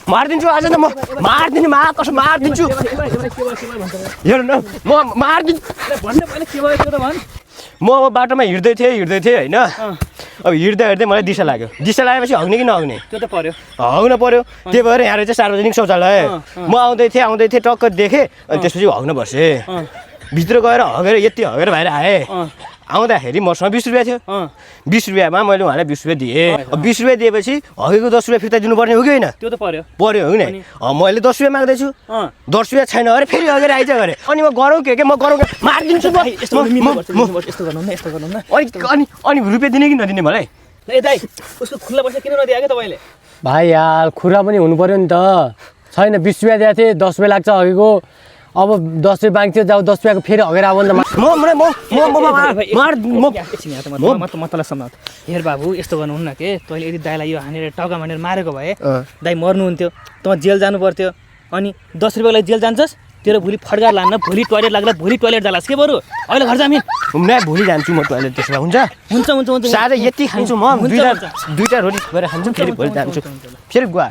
मारिदिन्छु आज त म मारिदिनु मा कसो मारिदिन्छु हेर न म मारिदिन्छु म अब बाटोमा हिँड्दै थिएँ होइन अब हिँड्दै मलाई दिशा लागेपछि हग्ने कि नहग्ने त्यो त पर्यो हग्न पर्यो त्यही भएर यहाँ चाहिँ सार्वजनिक शौचालय म आउँदै थिएँ टक्क देखेँ अनि त्यसपछि हग्न बसेँ भित्र गएर हगेर यति हगेर बाहिर आएँ आउँदाखेरि मसँग 20 रुपियाँ थियो 20 रुपियाँमा मैले उहाँलाई 20 रुपियाँ दिएँ 20 रुपियाँ दिएपछि हगेको 10 रुपियाँ फिर्ता दिनुपर्ने हो कि होइन त्यो त पर्यो हो नि मैले 10 रुपियाँ माग्दैछु 10 रुपियाँ छैन अरे फेरि हगेर आइज गरे अनि म गरौँ के म गरौँ मारिदिन्छु अनि रुपियाँ दिने कि नदिने मलाई ए दाइ उसको खुल्ला पैसा किन नदिए के तपाईँले भाइ यार खुरा पनि हुनु पर्यो नि त छैन 20 रुपियाँ दिएको थिएँ 10 रुपियाँ लाग्छ हगेको अब 10 रुपियाँ बाँकी थियो जाऊ 10 रुपियाँको फेरि हगेर आऊ नि त मतलाई समात हेर बाबु यस्तो गर्नुहुन्न के तैँले यदि दाइलाई यो हानेर टका भनेर मारेको भए दाइ मर्नुहुन्थ्यो तँ जेल जानु पर्थ्यो अनि 10 रुपियाँलाई जेल जान्छस् तेरो भोलि फड्का लान्न भोलि टोइलेट लाग्दा भोलि टोइलेट जालास् के बरु अहिले घर जामी भोलि जान्छु म टोइलेट त्यसमा हुन्छ साझा यति खान्छु म दुईटा रोटी गरेर खान्छु फेरि भोलि जान्छु फेरि गुवा